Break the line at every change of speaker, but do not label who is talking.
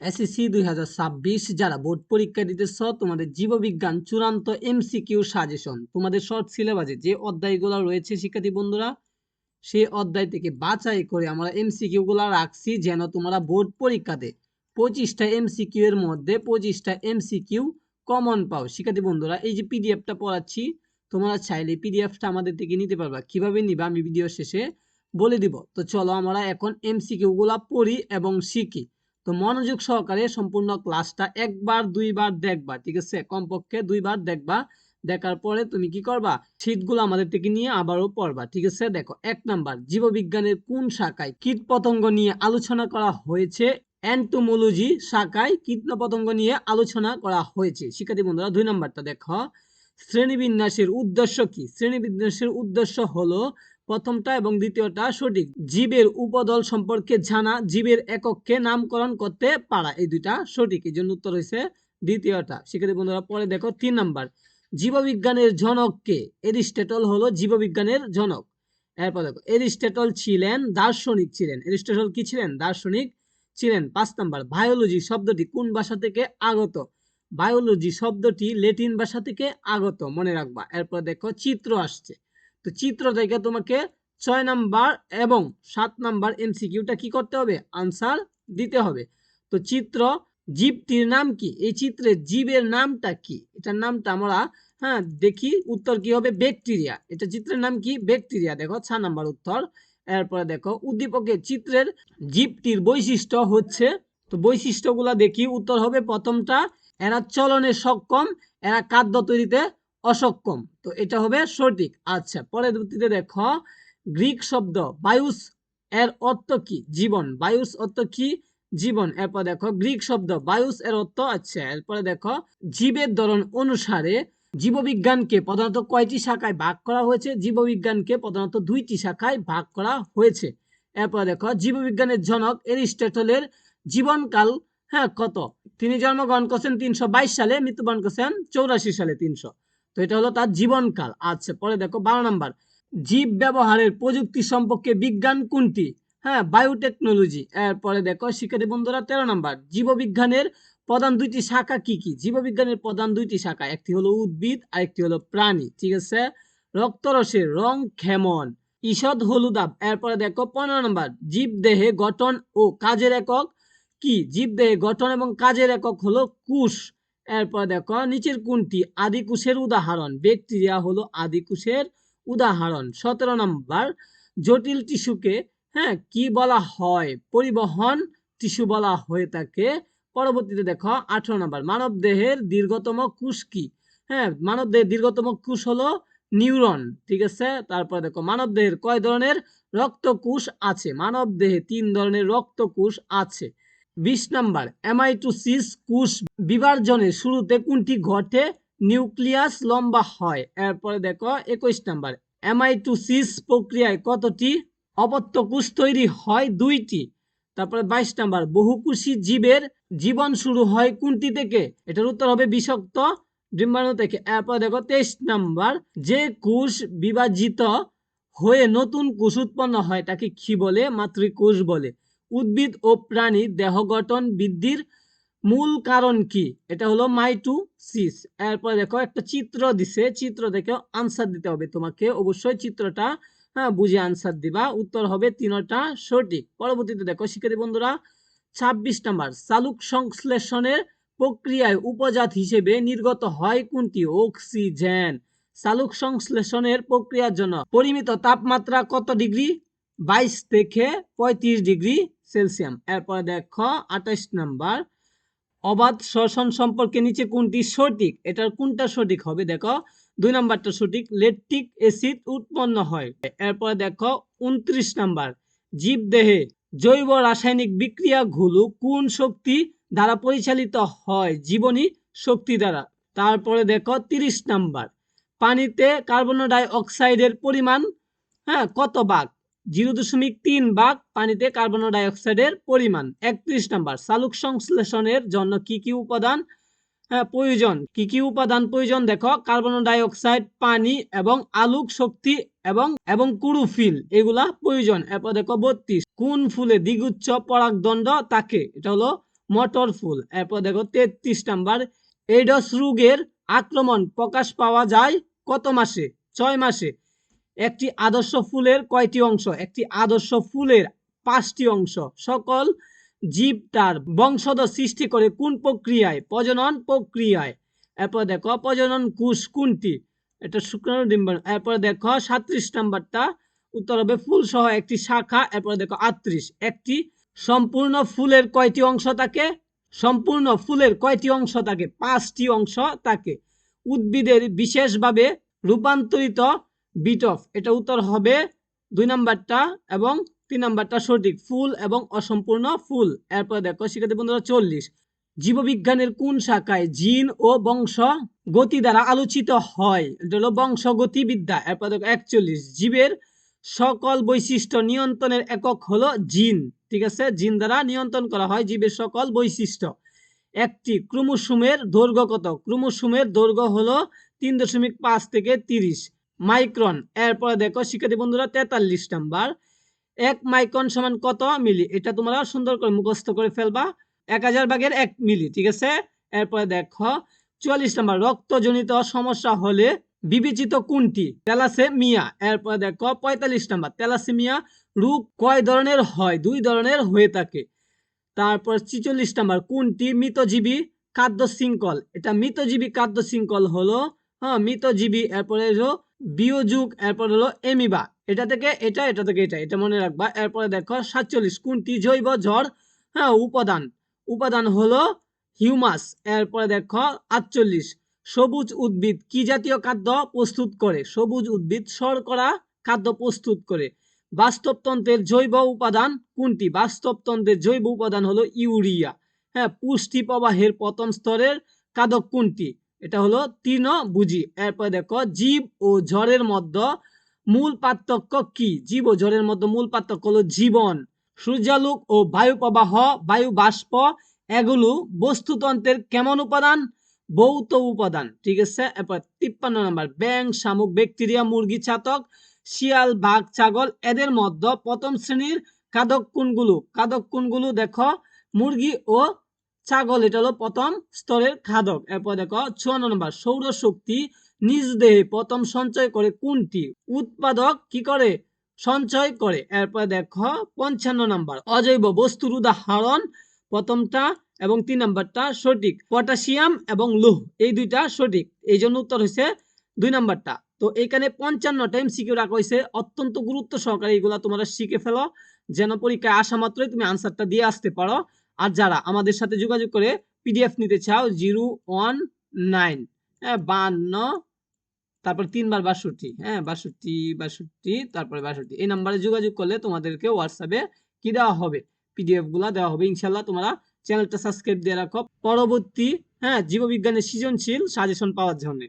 SSC 2026 যারা board পরীক্ষা দিতেছ তোমাদের জীববিজ্ঞান চূড়ান্ত এমসিকিউ সাজেশন তোমাদের শর্ট সিলেবাসে যে অধ্যায়গুলো রয়েছে শিক্ষার্থী বন্ধুরা সেই অধ্যায় থেকে বাছাই করে আমরা এমসিকিউ গুলা রাখছি যেন তোমরা বোর্ড পরীক্ষাতে 25টা এমসিকিউ এর মধ্যে 25টা এমসিকিউ কমন পাও। শিক্ষার্থী বন্ধুরা এই যে পিডিএফটা পড়াচ্ছি তোমরা চাইলে পিডিএফটা আমাদের থেকে নিতে পারবা। কিভাবে নিবা আমি ভিডিও শেষে বলে দিব। তো চলো আমরা এখন এমসিকিউ গুলা পড়ি এবং শিখি। তো মনোযোগ সহকারে সম্পূর্ণ ক্লাসটা একবার দুইবার দেখবা, ঠিক আছে? কমপক্ষে দুইবার দেখবা। দেখার পরে তুমি কি করবা, শীটগুলো আমাদের থেকে নিয়ে আবারও পড়বা, ঠিক আছে? দেখো 1 নাম্বার, জীববিজ্ঞানের কোন শাখায় কীটপতঙ্গ নিয়ে আলোচনা করা হয়েছে? এন্টোমোলজি শাখায় কীটপতঙ্গ নিয়ে আলোচনা করা হয়েছে। শিক্ষার্থী বন্ধুরা 2 নাম্বারটা দেখো, শ্রেণীবিন্যাসের উদ্দেশ্য কি? শ্রেণীবিন্যাসের উদ্দেশ্য হলো প্রথমটা এবং দ্বিতীয়টা সঠিক। জীবের উপদল সম্পর্কে জানা, জীবের একককে নামকরণ করতে পারা, এই দুইটা সঠিক, এই জন্য উত্তর হয়েছে দ্বিতীয়টা। শিক্ষার্থী বন্ধুরা পরে দেখো 3 নাম্বার, জীববিজ্ঞানের জনক কে? এরিস্টটল হলো জীববিজ্ঞানের জনক। এরপর দেখো এরিস্টটল ছিলেন দার্শনিক ছিলেন। এরিস্টটল কি ছিলেন? দার্শনিক ছিলেন। 5 নাম্বার, বায়োলজি শব্দটি কোন ভাষা থেকে আগত? বায়োলজি শব্দটি ল্যাটিন ভাষা থেকে আগত, মনে রাখবা। এরপর দেখো চিত্র আসছে, তো চিত্র থেকে তোমাকে 6 নাম্বার এবং 7 নাম্বার এমসিকিউটা কি করতে হবে? আনসার দিতে হবে। তো চিত্র, জীবটির নাম কি? এই চিত্রের জীবের নামটা কি? এটার নামটা আমরা দেখি, উত্তর কি হবে? ব্যাকটেরিয়া। এটা চিত্রের নাম কি? ব্যাকটেরিয়া। দেখো 6 নাম্বার উত্তর। এরপরে দেখো উদ্দীপকের চিত্রের জীবটির বৈশিষ্ট্য হচ্ছে, তো বৈশিষ্ট্যগুলা দেখি, উত্তর হবে প্রথমটা, এরা চলনে সক্ষম, এরা খাদ্য তৈরিতে অসক্ষম, তো এটা হবে সঠিক। আচ্ছা পরবর্তীতে দেখো গ্রিক শব্দ বায়ুস এর অর্থ কি? জীবন। বায়ুস অর্থ কি? জীবন। এরপর দেখো গ্রিক শব্দ বায়ুস এর অর্থ, আচ্ছা এরপরে দেখো জীবের ধরন অনুসারে জীববিজ্ঞানকে প্রধানত কয়টি শাখায় ভাগ করা হয়েছে? জীববিজ্ঞানকে প্রধানত 2টি শাখায় ভাগ করা হয়েছে। এরপর দেখো জীববিজ্ঞানের জনক এরিস্টটলের জীবনকাল কত? তিনি জন্মগ্রহণ করছেন 322 সালে, মৃত্যুবরণ করছেন 84 সালে 300, তো এটা হলো তার জীবনকাল। আচ্ছা পরে দেখো 12 নাম্বার, জীব ব্যবহারের প্রযুক্তি সম্পর্কে বিজ্ঞান কোনটি? বায়োটেকনোলজি। এরপরে দেখো শিক্ষার্থী বন্ধুরা 13 নাম্বার, জীববিজ্ঞানের প্রধান 2টি শাখা কি কি? জীববিজ্ঞানের প্রধান 2টি শাখা, একটি হলো উদ্ভিদ আর একটি হলো প্রাণী, ঠিক আছে? রক্তরসের রং কেমন? ঈষৎ হলুদাভ। এরপরে দেখো 15 নাম্বার, জীবদেহে গঠন ও কাজের একক কি? জীবদেহে গঠন এবং কাজের একক হলো কোষ। এরপর দেখো নিচের কোনটি আদি কোষের উদাহরণ? ব্যাকটেরিয়া হলো আদি কোষের উদাহরণ। 17 নাম্বার, জটিল টিস্যুকে কি বলা হয়? পরিবহন টিস্যু বলা হয়ে থাকে। পরবর্তীতে দেখো 18 নাম্বার, মানব দেহের দীর্ঘতম কোষ কি? মানব দেহের দীর্ঘতম কোষ হলো নিউরন, ঠিক আছে? তারপর দেখো মানব দেহের কয় ধরনের রক্তকোষ আছে? মানব দেহে 3 ধরনের রক্তকোষ আছে। 20 নাম্বার, অ্যামাইটোসিস কোষ বিভাজনের শুরুতে কোনটি ঘটে? নিউক্লিয়াস লম্বা হয়। এরপরে দেখো 21 নাম্বার, অ্যামাইটোসিস প্রক্রিয়ায় কতটি অপত্য কোষ তৈরি হয়? 2টি। তারপরে 22 নাম্বার, বহুকোষী জীবের জীবন শুরু হয় কোনটি থেকে? এটার উত্তর হবে বিষাক্ত ডিম্বাণু থেকে। এরপর দেখো 23 নাম্বার, যে কোষ বিভাজিত হয়ে নতুন কোষ উৎপন্ন হয় তাকে কি বলে? মাতৃকোষ বলে। উদ্ভিদ ও প্রাণীর দেহ গঠন বৃদ্ধির মূল কারণ কি? এটা হলো মাইটোসিস। এরপর দেখো একটা চিত্র দিছে, চিত্র দেখে আনসার দিতে হবে তোমাকে, অবশ্যই চিত্রটা বুঝে আনসার দিবা, উত্তর হবে 3টা সঠিক। পরবর্তীতে দেখো শিক্ষার্থী বন্ধুরা 26 নাম্বার, চালক সংশ্লেষণের প্রক্রিয়ায় উপজাত হিসেবে নির্গত হয় কোনটি? অক্সিজেন। চালক সংশ্লেষণের প্রক্রিয়ার জন্য পরিমিত তাপমাত্রা কত ডিগ্রি? 22 থেকে 35 ডিগ্রি সেলসিয়াস। এরপরে দেখো 28 নাম্বার, অবাধ শ্বসন সম্পর্কে নিচে কোনটি সঠিক? এটার কোনটা সঠিক হবে? দেখো 2 নাম্বারটা সঠিক, ল্যাকটিক অ্যাসিড উৎপন্ন হয়। এরপরে দেখো 29 নাম্বার, জীবদেহে জৈব রাসায়নিক বিক্রিয়াগুলো কোন শক্তি দ্বারা পরিচালিত হয়? জীবনী শক্তি দ্বারা। তারপরে দেখো 30 নাম্বার, পানিতে কার্বন ডাই অক্সাইডের পরিমাণ কত ভাগ? 0.3 ভাগ পানিতে কার্বন ডাই অক্সাইডের পরিমাণ। 31 নাম্বার, চালক সংশ্লেষণের জন্য কি কি উপাদান প্রয়োজন? কি কি উপাদান প্রয়োজন? দেখো কার্বন ডাই অক্সাইড, পানি এবং আলোক শক্তি এবং ক্লোরোফিল, এগুলা প্রয়োজন। এরপর দেখো 32, কোন ফুলে দ্বিগুচ্ছ পরাগদণ্ড থাকে? এটা হলো মটর ফুল। এরপর দেখো 33 নাম্বার, এইডস রোগের আক্রমণ প্রকাশ পাওয়া যায় কত মাসে? 6 মাসে। একটি আদর্শ ফুলের কয়টি অংশ? একটি আদর্শ ফুলের 5টি অংশ। সকল জীব তার বংশধর সৃষ্টি করে কোন প্রক্রিয়ায়? প্রজনন প্রক্রিয়ায়। এরপর দেখো প্রজনন কোষ কোনটি? এটা শুক্রাণু ডিম্বাণু। এরপর দেখো 37 নাম্বারটা উত্তর হবে ফুল সহ একটি শাখা। এরপর দেখো 38, একটি সম্পূর্ণ ফুলের কয়টি অংশ থাকে? সম্পূর্ণ ফুলের কয়টি অংশ থাকে? 5টি অংশ থাকে। উদ্ভিদের বিশেষভাবে রূপান্তরিত বিটফ, এটা উত্তর হবে 2 নাম্বারটা এবং 3 নাম্বারটা সঠিক, ফুল এবং অসম্পূর্ণ ফুল। এরপর দেখো শিক্ষার্থী বন্ধুরা 40, জীববিজ্ঞানের কোন শাখায় জিন ও বংশ গতি দ্বারা আলোচিত হয়? এটা হলো বংশগতিবিদ্যা। এরপর দেখো 41, জীবের সকল বৈশিষ্ট্য নিয়ন্ত্রণের একক হলো জিন। ঠিক আছে, জিন দ্বারা নিয়ন্ত্রণ করা হয় জীবের সকল বৈশিষ্ট্য। একটি ক্রোমোসোমের দৈর্ঘ্য কত? ক্রোমোসোমের দৈর্ঘ্য হলো 3.5 থেকে 30 মাইক্রন। এরপরে দেখো শিক্ষার্থী বন্ধুরা 43 নাম্বার, 1 মাইক্রন সমান কত মিলি? এটা তোমরা সুন্দর করে মুখস্থ করে ফেলবা, 1000 ভাগের 1 মিলি। ঠিক আছে। এরপরে দেখো 44 নাম্বার, রক্তজনিত সমস্যা হলে বিবেচিত কোনটি? থ্যালাসেমিয়া। এরপরে দেখো 45 নাম্বার, থ্যালাসেমিয়া রোগ কয় ধরনের হয়? 2 ধরনের হয়ে থাকে। তারপর 46 নাম্বার, কোনটি মৃতজীবী খাদ্য শৃঙ্খল? এটা মৃতজীবী খাদ্য শৃঙ্খল হলো মৃতজীবী। এরপরে হলো বিয়োযুগ, এরপর হলো এমিবা। এটা থেকে এটা, এটা থেকে এটা, এটা মনে রাখবা। এরপরে দেখো 47, কোনটি জৈব ঝড় উপাদান? উপাদান হলো হিউমাস। এরপরে দেখো 48, সবুজ উদ্ভিদ কি জাতীয় খাদ্য প্রস্তুত করে? সবুজ উদ্ভিদ শর্করা খাদ্য প্রস্তুত করে। বাস্তবতন্ত্রের জৈব উপাদান কোনটি? বাস্তবতন্ত্রের জৈব উপাদান হলো ইউরিয়া। পুষ্টি প্রবাহের প্রথম স্তরের খাদক কোনটি? এটা হলো তৃণভোজী। এরপর দেখো জীব ও ঝড়ের মধ্যে মূল পার্থক্য কি? জীব ও ঝড়ের মধ্যে মূল পার্থক্য হলো জীবন। সূর্যালোক ও বায়ু প্রবাহ, বায়ু বাষ্প, এগুলো বস্তুতন্ত্রের কেমন উপাদান? ভৌত উপাদান। ঠিক আছে। এরপর 53 নম্বর, ব্যাঙ, শামুক, ব্যাকটেরিয়া, মুরগি, চাতক, শিয়াল, বাঘ, ছাগল, এদের মধ্যে প্রথম শ্রেণীর খাদক কোনগুলো? খাদক কোনগুলো? দেখো মুরগি ও ছাগল, এটা হলো প্রথম স্তরের খাদক। এরপর দেখো 54 নম্বর, সৌরশক্তি নিজ দেহে প্রথম সঞ্চয় করে কোনটি? উৎপাদক কি করে? সঞ্চয় করে। এরপর দেখো 55 নম্বর, অজৈব বস্তুর উদাহরণ প্রথমটা এবং 3 নাম্বারটা সঠিক। পটাশিয়াম এবং লৌহ, এই দুইটা সঠিক, এই জন্য উত্তর হয়েছে 2 নাম্বারটা। তো এখানে 55টা এমসিকিউ রাখা হয়েছে, অত্যন্ত গুরুত্ব সহকারে এগুলা তোমরা শিখে ফেলো, যেন পরীক্ষায় আসা মাত্রই তুমি আনসারটা দিয়ে আসতে পারো। আর যারা আমাদের সাথে যোগাযোগ করে পিডিএফ নিতে চাও 019 52, তারপর 3 বার 62, 62 তারপরে 62, এই নাম্বারে যোগাযোগ করলে তোমাদেরকে হোয়াটসঅ্যাপে কি দেওয়া হবে? পিডিএফ গুলা দেওয়া হবে ইনশাল্লাহ। তোমরা চ্যানেলটা সাবস্ক্রাইব দিয়ে রাখো পরবর্তী জীববিজ্ঞানের সৃজনশীল সাজেশন পাওয়ার জন্য।